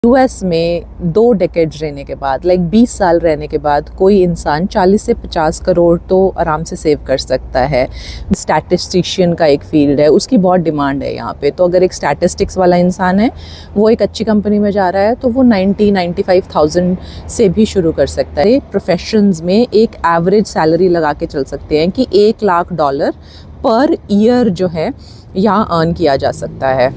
US में 2 decades रहने के बाद 20 साल रहने के बाद कोई इंसान 40 से 50 करोड़ तो आराम से सेव कर सकता है। स्टैटिस्टिशियन का एक फील्ड है, उसकी बहुत डिमांड है यहाँ पे। तो अगर एक स्टैटिस्टिक्स वाला इंसान है, वो एक अच्छी कंपनी में जा रहा है, तो वो 90-95,000 से भी शुरू कर सकता है। प्रोफेशंस में एक एवरेज सैलरी लगा के चल सकते हैं कि $1 लाख पर ईयर जो है यहाँ अर्न किया जा सकता है।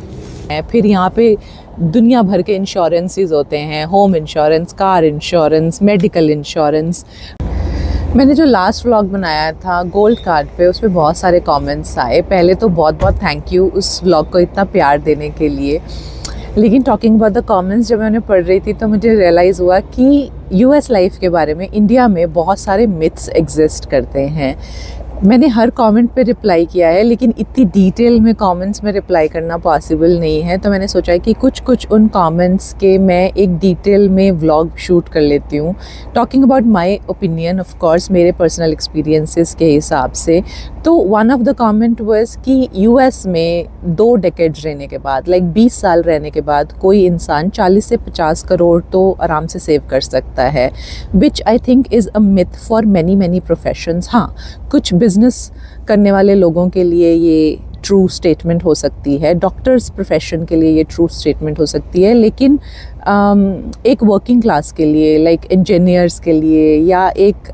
फिर यहाँ पे दुनिया भर के इंश्योरेंसेस होते हैं, home insurance, car insurance, medical insurance. मैंने जो लास्ट व्लॉग बनाया था गोल्ड कार्ड पे, उस पर बहुत सारे कमेंट्स आए। पहले तो बहुत बहुत थैंक यू उस व्लॉग को इतना प्यार देने के लिए। लेकिन टॉकिंग अबाउट द कमेंट्स, जब मैंने पढ़ रही थी तो मुझे रियलाइज़ हुआ कि यूएस लाइफ के बारे में इंडिया में बहुत सारे मिथ्स एग्जिस्ट करते हैं। मैंने हर कमेंट पे रिप्लाई किया है, लेकिन इतनी डिटेल में कमेंट्स में रिप्लाई करना पॉसिबल नहीं है। तो मैंने सोचा कि कुछ उन कमेंट्स के मैं एक डिटेल में व्लॉग शूट कर लेती हूँ, talking about my opinion, of course मेरे पर्सनल एक्सपीरियंसेस के हिसाब से। तो one of the comment was कि यूएस में 2 डेकेड्स रहने के बाद 20 साल रहने के बाद कोई इंसान 40 से 50 करोड़ तो आराम से सेव कर सकता है, which I think is a myth for many professions. हाँ, कुछ बिजनेस करने वाले लोगों के लिए ये ट्रू स्टेटमेंट हो सकती है, डॉक्टर्स प्रोफेशन के लिए ये ट्रू स्टेटमेंट हो सकती है, लेकिन एक वर्किंग क्लास के लिए इंजीनियर्स के लिए या एक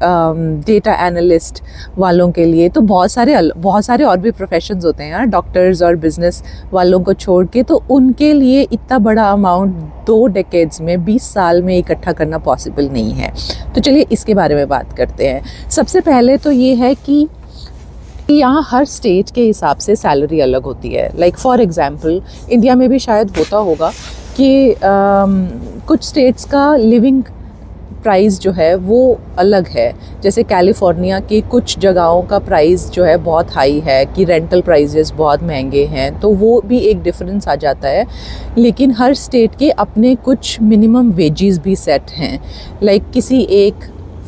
डेटा एनालिस्ट वालों के लिए तो बहुत सारे और भी प्रोफेशंस होते हैं यार, डॉक्टर्स और बिजनेस वालों को छोड़ के। तो उनके लिए इतना बड़ा अमाउंट 2 डेकेड्स में 20 साल में इकट्ठा करना पॉसिबल नहीं है। तो चलिए इसके बारे में बात करते हैं। सबसे पहले तो ये है कि यहाँ हर स्टेट के हिसाब से सैलरी अलग होती है। फॉर एग्ज़ाम्पल इंडिया में भी शायद होता होगा कि कुछ स्टेट्स का लिविंग प्राइस जो है वो अलग है। जैसे कैलिफोर्निया की कुछ जगहों का प्राइस जो है बहुत हाई है कि रेंटल प्राइजेस बहुत महंगे हैं, तो वो भी एक डिफरेंस आ जाता है। लेकिन हर स्टेट के अपने कुछ मिनिमम वेजेस भी सेट हैं। किसी एक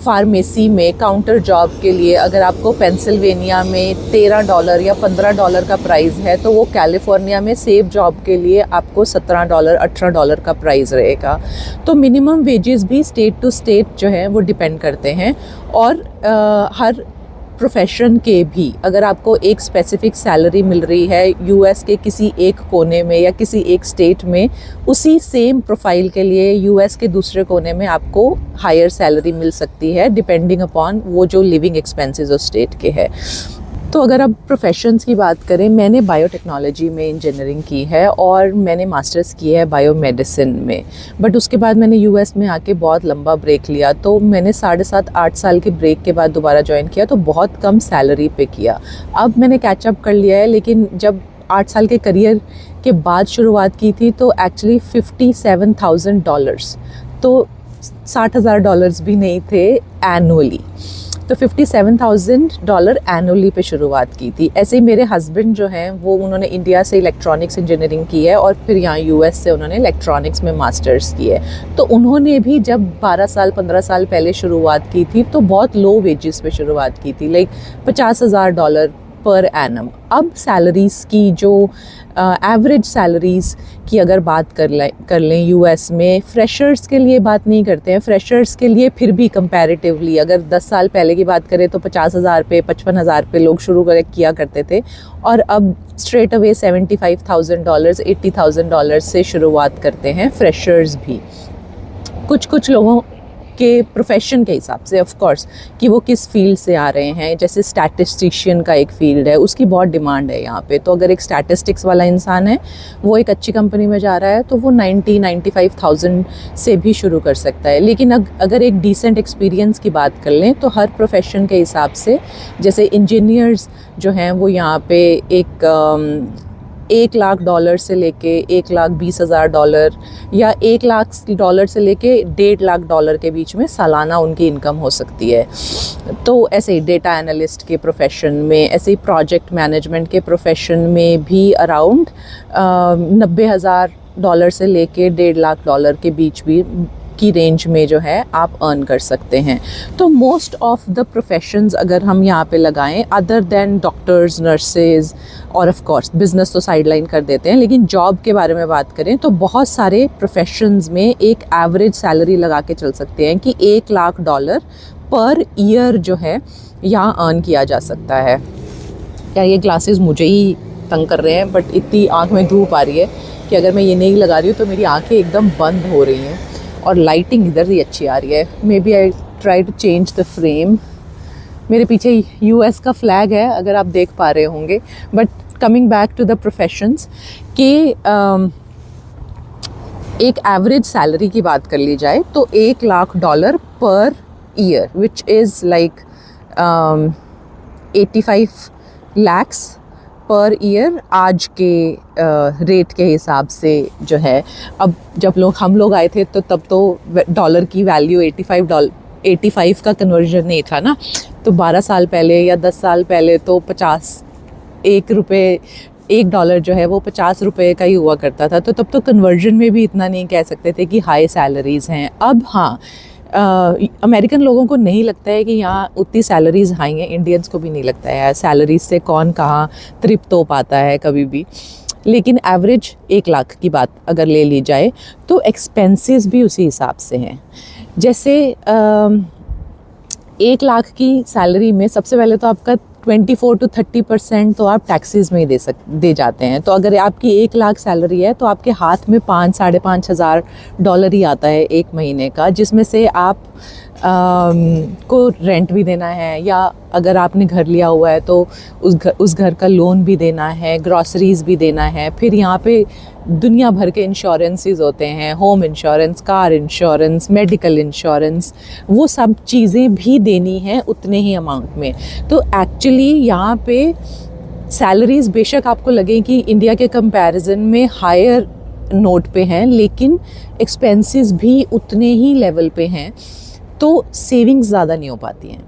फार्मेसी में काउंटर जॉब के लिए अगर आपको पेंसिल्वेनिया में $13 या $15 का प्राइस है, तो वो कैलिफोर्निया में सेम जॉब के लिए आपको $17 $18 का प्राइस रहेगा। तो मिनिमम वेजेस भी स्टेट टू स्टेट जो है वो डिपेंड करते हैं। और हर प्रोफेशन के भी अगर आपको एक स्पेसिफिक सैलरी मिल रही है यूएस के किसी एक कोने में या किसी एक स्टेट में, उसी सेम प्रोफाइल के लिए यूएस के दूसरे कोने में आपको हायर सैलरी मिल सकती है, डिपेंडिंग अपॉन वो जो लिविंग एक्सपेंसेस उस स्टेट के है। तो अगर अब प्रोफेशंस की बात करें, मैंने बायोटेक्नोलॉजी में इंजीनियरिंग की है और मैंने मास्टर्स की है बायोमेडिसिन में। बट उसके बाद मैंने यूएस में आके बहुत लंबा ब्रेक लिया, तो मैंने 7.5-8 साल के ब्रेक के बाद दोबारा ज्वाइन किया, तो बहुत कम सैलरी पे किया। अब मैंने कैचअप कर लिया है, लेकिन जब 8 साल के करियर के बाद शुरुआत की थी तो एक्चुअली $57,000, तो $60,000 भी नहीं थे एनुअली। तो $57,000 एनुअली पे शुरुआत की थी। ऐसे ही मेरे हस्बैंड जो हैं वो उन्होंने इंडिया से इलेक्ट्रॉनिक्स इंजीनियरिंग की है और फिर यहाँ यूएस से उन्होंने इलेक्ट्रॉनिक्स में मास्टर्स की है। तो उन्होंने भी जब 15 साल पहले शुरुआत की थी तो बहुत लो वेजेस पे शुरुआत की थी, $50,000 पर एनम। अब सैलरीज़ की जो एवरेज सैलरीज़ की अगर बात कर लें यूएस में, फ्रेशर्स के लिए बात नहीं करते हैं, फ्रेशर्स के लिए फिर भी कंपैरेटिवली अगर 10 साल पहले की बात करें तो 50,000 पे 55,000 पे लोग शुरू किया करते थे, और अब स्ट्रेट अवे $75,000 $80,000 से शुरुआत करते हैं फ्रेशर्स भी। कुछ लोगों के प्रोफेशन के हिसाब से ऑफ कोर्स कि वो किस फील्ड से आ रहे हैं। जैसे स्टैटिस्टिशियन का एक फील्ड है, उसकी बहुत डिमांड है यहाँ पे। तो अगर एक स्टैटिस्टिक्स वाला इंसान है, वो एक अच्छी कंपनी में जा रहा है, तो वो 90-95,000 से भी शुरू कर सकता है। लेकिन अगर एक डिसेंट एक्सपीरियंस की बात कर लें तो हर प्रोफेशन के हिसाब से, जैसे इंजीनियर्स जो हैं वो यहाँ पे $1 लाख से लेके $1,20,000 या $1 लाख से लेके $1.5 लाख के बीच में सालाना उनकी इनकम हो सकती है। तो ऐसे ही डेटा एनालिस्ट के प्रोफेशन में, ऐसे ही प्रोजेक्ट मैनेजमेंट के प्रोफेशन में भी अराउंड $90,000 से लेके $1.5 लाख के बीच भी की रेंज में जो है आप अर्न कर सकते हैं। तो मोस्ट ऑफ द प्रोफेशंस अगर हम यहाँ पे लगाएं, अदर देन डॉक्टर्स, नर्सेज और ऑफ कोर्स बिज़नेस तो साइडलाइन कर देते हैं, लेकिन जॉब के बारे में बात करें तो बहुत सारे प्रोफेशंस में एक एवरेज सैलरी लगा के चल सकते हैं कि $1 लाख पर ईयर जो है यहाँ अर्न किया जा सकता है। क्या ये ग्लासेस मुझे ही तंग कर रहे हैं, बट इतनी आँख में धूप आ रही है कि अगर मैं ये नहीं लगा रही हूँ तो मेरी आंखें एकदम बंद हो रही हैं, और लाइटिंग इधर ही अच्छी आ रही है। May be I try to change the frame. मेरे पीछे US का फ्लैग है, अगर आप देख पा रहे होंगे। But coming back to the professions के एक एवरेज सैलरी की बात कर ली जाए तो $1 lakh per year, which is like 85 lakhs per year आज के रेट के हिसाब से जो है। अब जब हम लोग आए थे तो तब तो डॉलर की वैल्यू 85 का कन्वर्जन नहीं था ना, तो 12 साल पहले या 10 साल पहले तो $1 जो है वो 50 रुपये का ही हुआ करता था। तो तब तो कन्वर्जन में भी इतना नहीं कह सकते थे कि हाई सैलरीज़ हैं। अब हाँ, अमेरिकन लोगों को नहीं लगता है कि यहाँ उतनी सैलरीज़ हाई हैं, इंडियंस को भी नहीं लगता है। सैलरीज से कौन कहाँ तृप्त हो पाता है कभी भी। लेकिन एवरेज 1 लाख की बात अगर ले ली जाए तो एक्सपेंसेस भी उसी हिसाब से हैं। जैसे 1 लाख की सैलरी में सबसे पहले तो आपका 24 to 30% तो आप टैक्सेस में ही दे जाते हैं। तो अगर आपकी 1 लाख सैलरी है तो आपके हाथ में $5,000-5,500 हज़ार ही आता है एक महीने का, जिसमें से आप को रेंट भी देना है, या अगर आपने घर लिया हुआ है तो उस घर का लोन भी देना है, ग्रॉसरीज़ भी देना है। फिर यहाँ पे दुनिया भर के इंश्योरेंसेस होते हैं, home insurance, car insurance, medical insurance, वो सब चीज़ें भी देनी हैं उतने ही अमाउंट में। तो एक्चुअली यहाँ पे सैलरीज़ बेशक आपको लगे कि इंडिया के कंपैरिजन में हायर नोट पे हैं, लेकिन एक्सपेंसेस भी उतने ही लेवल पे हैं, तो सेविंग्स ज़्यादा नहीं हो पाती हैं।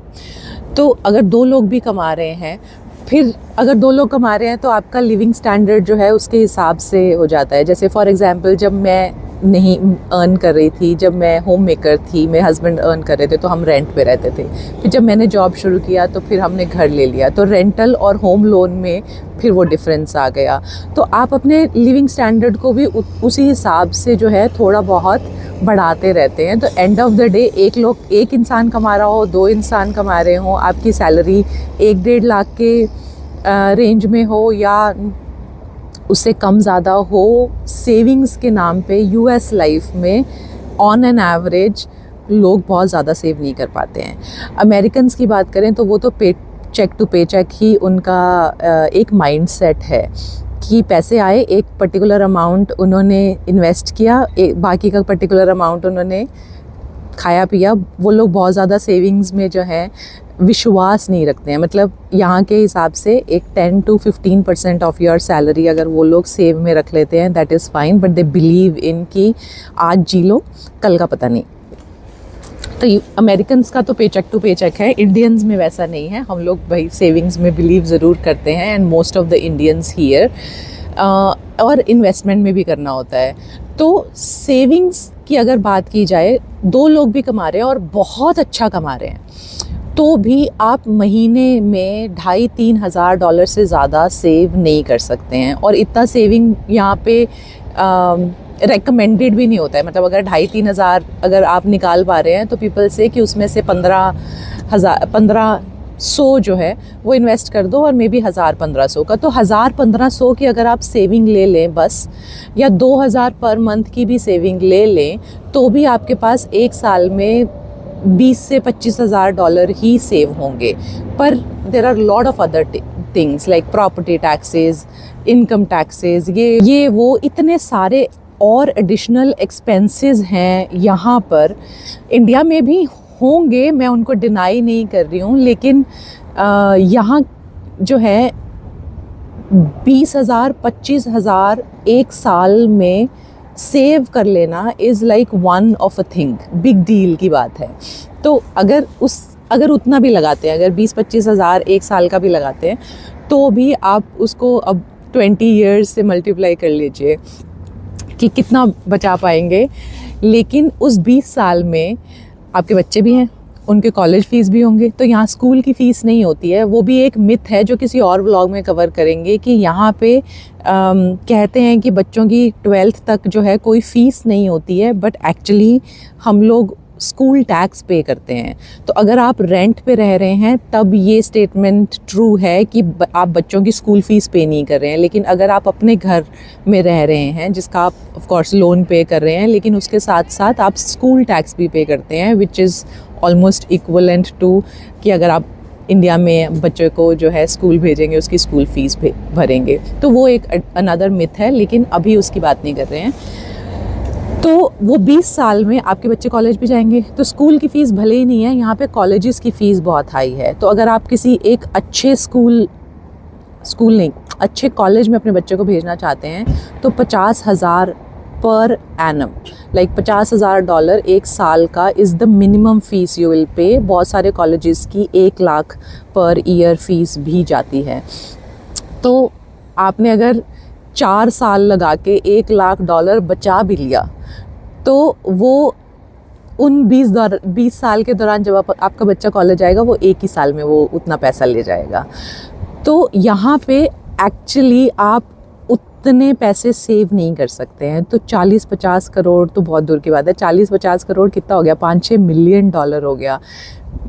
तो अगर 2 लोग भी कमा रहे हैं, फिर अगर 2 लोग कमा रहे हैं तो आपका लिविंग स्टैंडर्ड जो है उसके हिसाब से हो जाता है। जैसे फॉर एग्ज़ाम्पल जब मैं नहीं अर्न कर रही थी, जब मैं होम मेकर थी, मेरे हस्बैंड अर्न कर रहे थे तो हम रेंट पे रहते थे। फिर जब मैंने जॉब शुरू किया तो फिर हमने घर ले लिया, तो रेंटल और होम लोन में फिर वो डिफरेंस आ गया। तो आप अपने लिविंग स्टैंडर्ड को भी उसी हिसाब से जो है थोड़ा बहुत बढ़ाते रहते हैं। तो एंड ऑफ द डे एक इंसान कमा रहा हो, 2 इंसान कमा रहे हो, आपकी सैलरी 1-1.5 लाख के रेंज में हो या उससे कम ज़्यादा हो, सेविंग्स के नाम पे US लाइफ में ऑन एन एवरेज लोग बहुत ज़्यादा सेव नहीं कर पाते हैं। अमेरिकन्स की बात करें तो वो तो चेक टू पे चेक ही उनका एक माइंडसेट है कि पैसे आए, एक पर्टिकुलर अमाउंट उन्होंने इन्वेस्ट किया, बाकी का पर्टिकुलर अमाउंट उन्होंने खाया पिया। वो लोग बहुत ज़्यादा सेविंग्स में जो है विश्वास नहीं रखते हैं। मतलब यहाँ के हिसाब से एक 10 to 15% ऑफ योर सैलरी अगर वो लोग सेव में रख लेते हैं, that is fine, but they believe in कि आज जी लो, कल का पता नहीं। तो अमेरिकन्स का तो पे चेक टू पे चेक है, इंडियंस में वैसा नहीं है। हम लोग भाई सेविंग्स में बिलीव ज़रूर करते हैं, and most of the Indians here, और इन्वेस्टमेंट में भी करना होता है। तो सेविंग्स की अगर बात की जाए, 2 लोग भी कमा रहे हैं और बहुत अच्छा कमा रहे हैं, तो भी आप महीने में $2,500-3 हज़ार से ज़्यादा सेव नहीं कर सकते हैं। और इतना सेविंग यहाँ पे रेकमेंडेड भी नहीं होता है। मतलब अगर 2,500-3 हज़ार अगर आप निकाल पा रहे हैं तो पीपल से कि उसमें से 1500 जो है वो इन्वेस्ट कर दो, और मे बी 1,000-1,500 का। तो 1,000-1,500 की अगर आप सेविंग ले लें बस, या 2,000 पर मंथ की भी सेविंग ले लें, तो भी आपके पास एक साल में $20,000 से $25,000 ही सेव होंगे। पर there are lot of other things like property taxes, income taxes, ये वो इतने सारे और एडिशनल एक्सपेंसेस हैं यहाँ पर। इंडिया में भी होंगे, मैं उनको डिनाई नहीं कर रही हूँ, लेकिन यहाँ जो है 20,000 25,000 एक साल में सेव कर लेना is like one of a thing, big deal की बात है। तो अगर उतना भी लगाते हैं, अगर 20-25 हज़ार एक साल का भी लगाते हैं, तो भी आप उसको अब 20 ईयर्स से मल्टीप्लाई कर लीजिए कि कितना बचा पाएंगे। लेकिन उस 20 साल में आपके बच्चे भी हैं, उनके कॉलेज फ़ीस भी होंगे, तो यहाँ स्कूल की फ़ीस नहीं होती है। वो भी एक मिथ है जो किसी और व्लॉग में कवर करेंगे कि यहाँ पे कहते हैं कि बच्चों की 12th तक जो है कोई फ़ीस नहीं होती है, बट एक्चुअली हम लोग स्कूल टैक्स पे करते हैं। तो अगर आप रेंट पे रह रहे हैं तब ये स्टेटमेंट ट्रू है कि आप बच्चों की स्कूल फ़ीस पे नहीं कर रहे हैं। लेकिन अगर आप अपने घर में रह रहे हैं जिसका आप ऑफ कोर्स लोन पे कर रहे हैं, लेकिन उसके साथ साथ आप स्कूल टैक्स भी पे करते हैं, which is almost equivalent to कि अगर आप इंडिया में बच्चे को जो है स्कूल भेजेंगे उसकी स्कूल फ़ीस भरेंगे। तो वो एक अनदर मिथ है, लेकिन अभी उसकी बात नहीं कर रहे हैं। तो वो 20 साल में आपके बच्चे कॉलेज भी जाएंगे, तो स्कूल की फ़ीस भले ही नहीं है, यहाँ पे कॉलेजेस की फ़ीस बहुत हाई है। तो अगर आप किसी एक अच्छे अच्छे कॉलेज में अपने बच्चे को भेजना चाहते हैं तो 50,000 पर एनम, लाइक $50,000 एक साल का is the minimum fees you will pay. बहुत सारे कॉलेजेस की 1 लाख पर ईयर फ़ीस भी जाती है। तो आपने अगर 4 साल लगा के $1 लाख बचा भी लिया तो वो उन 20 साल के दौरान जब आपका बच्चा कॉलेज जाएगा वो एक ही साल में वो उतना पैसा ले जाएगा। तो यहाँ पे एक्चुअली आप उतने पैसे सेव नहीं कर सकते हैं। तो 40-50 करोड़ तो बहुत दूर की बात है। 40-50 करोड़ कितना हो गया? $5-6 मिलियन हो गया।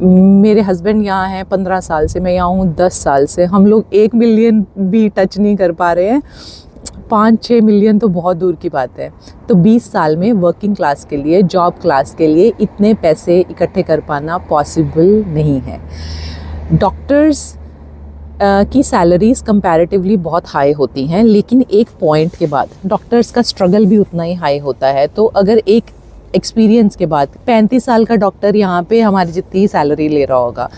मेरे हस्बैंड यहाँ हैं 15 साल से, मैं यहाँ हूँ 10 साल से, हम लोग 1 मिलियन भी टच नहीं कर पा रहे हैं। 5-6 मिलियन तो बहुत दूर की बात है। तो 20 साल में वर्किंग क्लास के लिए, जॉब क्लास के लिए इतने पैसे इकट्ठे कर पाना पॉसिबल नहीं है। डॉक्टर्स की सैलरीज़ कंपैरेटिवली बहुत हाई होती हैं, लेकिन एक पॉइंट के बाद डॉक्टर्स का स्ट्रगल भी उतना ही हाई होता है। तो अगर एक एक्सपीरियंस के बाद 35 साल का डॉक्टर यहाँ पे हमारी जितनी ही सैलरी ले रहा होगा,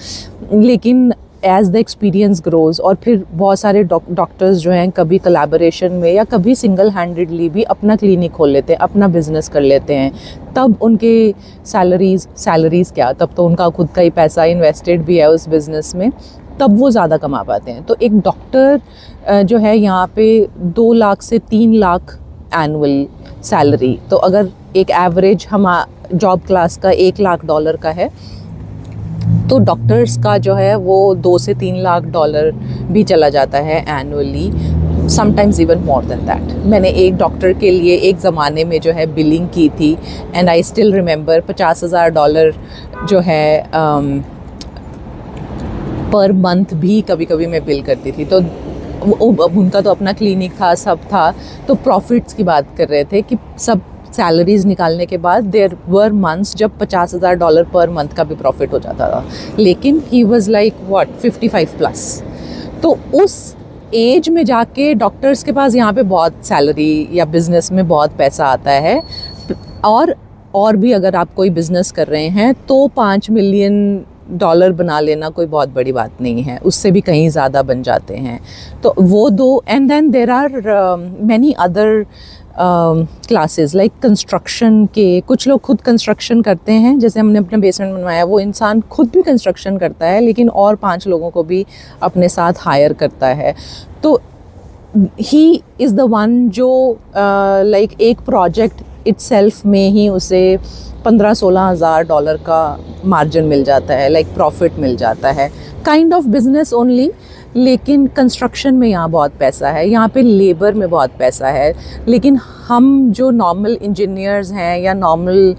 लेकिन एज़ द एक्सपीरियंस ग्रोज, और फिर बहुत सारे डॉक्टर्स जो हैं कभी कोलैबोरेशन में या कभी सिंगल हैंडेडली भी अपना क्लिनिक खोल लेते हैं, अपना बिजनेस कर लेते हैं, तब उनके सैलरीज़ क्या, तब तो उनका खुद का ही पैसा इन्वेस्टेड भी है उस बिज़नेस में, तब वो ज़्यादा कमा पाते हैं। तो एक डॉक्टर जो है यहाँ पे 2 लाख से 3 लाख एनुअल सैलरी, तो अगर एक एवरेज जॉब क्लास का $1 लाख का है तो डॉक्टर्स का जो है वो $2 से $3 लाख भी चला जाता है annually, sometimes even more than that. मैंने एक डॉक्टर के लिए एक ज़माने में जो है बिलिंग की थी, एंड आई स्टिल रिमेंबर $50,000 जो है पर मंथ भी कभी कभी मैं बिल करती थी। तो उनका तो अपना क्लिनिक था, सब था, तो प्रॉफिट्स की बात कर रहे थे कि सब सैलरीज़ निकालने के बाद देयर वर मंथ्स जब $50,000 पर मंथ का भी प्रॉफिट हो जाता था, लेकिन ही वाज लाइक 55+। तो उस एज में जाके डॉक्टर्स के पास यहाँ पे बहुत सैलरी या बिज़नेस में बहुत पैसा आता है। और भी अगर आप कोई बिज़नेस कर रहे हैं तो $5 मिलियन बना लेना कोई बहुत बड़ी बात नहीं है, उससे भी कहीं ज़्यादा बन जाते हैं। तो वो दो, and then there are many other classes like construction के। कुछ लोग खुद कंस्ट्रक्शन करते हैं, जैसे हमने अपना बेसमेंट बनवाया, वो इंसान खुद भी कंस्ट्रक्शन करता है, लेकिन और 5 लोगों को भी अपने साथ हायर करता है। तो ही इज़ द वन जो लाइक एक प्रोजेक्ट इटसेल्फ में ही उसे $15-16 हज़ार का मार्जिन मिल जाता है, लाइक प्रॉफिट मिल जाता है, काइंड ऑफ बिजनेस ओनली। लेकिन कंस्ट्रक्शन में यहाँ बहुत पैसा है, यहाँ पे लेबर में बहुत पैसा है। लेकिन हम जो नॉर्मल इंजीनियर्स हैं या नॉर्मल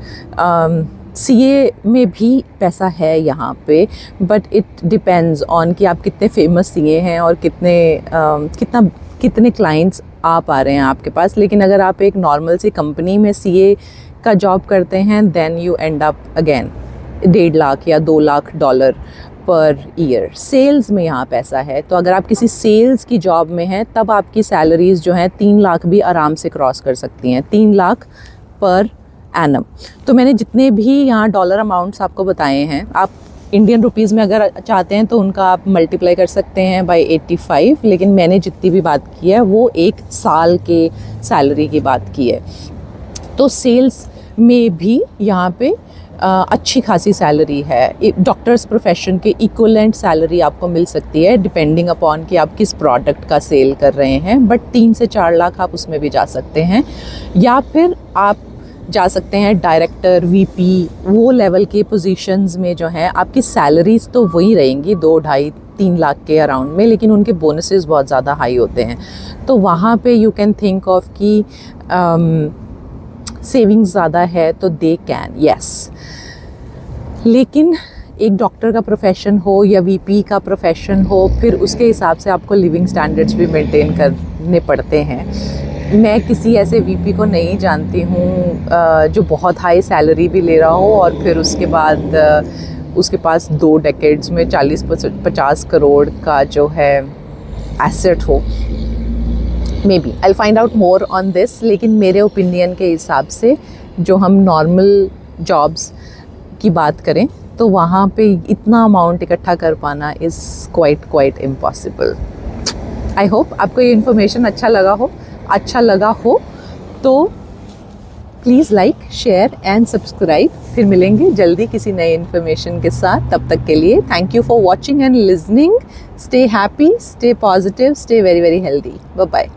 सीए में भी पैसा है यहाँ पे, बट इट डिपेंड्स ऑन कि आप कितने फेमस सीए हैं और कितने क्लाइंट्स आ पा रहे हैं आपके पास। लेकिन अगर आप एक नॉर्मल सी कंपनी में सीए का जॉब करते हैं, then you end up again $1.5 lakh या $2 लाख पर ईयर। सेल्स में यहाँ पैसा है, तो अगर आप किसी सेल्स की जॉब में हैं तब आपकी सैलरीज़ जो हैं 3 लाख भी आराम से क्रॉस कर सकती हैं, 3 लाख पर एनम। तो मैंने जितने भी यहाँ डॉलर अमाउंट्स आपको बताए हैं, आप इंडियन रुपीज़ में अगर चाहते हैं तो उनका आप मल्टीप्लाई कर सकते हैं बाय 85, लेकिन मैंने जितनी भी बात की है वो एक साल के सैलरी की बात की है। तो सेल्स में भी यहाँ पे अच्छी खासी सैलरी है। डॉक्टर्स प्रोफेशन के इक्वलेंट सैलरी आपको मिल सकती है डिपेंडिंग अपॉन कि आप किस प्रोडक्ट का सेल कर रहे हैं, बट 3 से 4 लाख आप उसमें भी जा सकते हैं। या फिर आप जा सकते हैं डायरेक्टर, वीपी, वो लेवल के पोजीशंस में जो है आपकी सैलरीज तो वही रहेंगी 2-2.5-3 लाख के अराउंड में, लेकिन उनके बोनसेस बहुत ज़्यादा हाई होते हैं। तो वहाँ पे यू कैन थिंक ऑफ कि सेविंग्स ज़्यादा है तो दे कैन, यस। लेकिन एक डॉक्टर का प्रोफेशन हो या वीपी का प्रोफेशन हो, फिर उसके हिसाब से आपको लिविंग स्टैंडर्ड्स भी मेंटेन करने पड़ते हैं। मैं किसी ऐसे वीपी को नहीं जानती हूँ जो बहुत हाई सैलरी भी ले रहा हो और फिर उसके बाद उसके पास 2 डेकेड्स में 40-50 करोड़ का जो है एसेट हो। May B I find out more on this, लेकिन मेरे ओपिनियन के हिसाब से जो हम नॉर्मल जॉब्स की बात करें तो वहाँ पे इतना अमाउंट इकट्ठा कर पाना is quite impossible. I hope आपको ये इन्फॉर्मेशन अच्छा लगा हो तो please like, share and subscribe. फिर मिलेंगे जल्दी किसी नए इन्फॉर्मेशन के साथ। तब तक के लिए thank you for watching and listening. Stay happy, stay positive, stay very very healthy. Bye bye.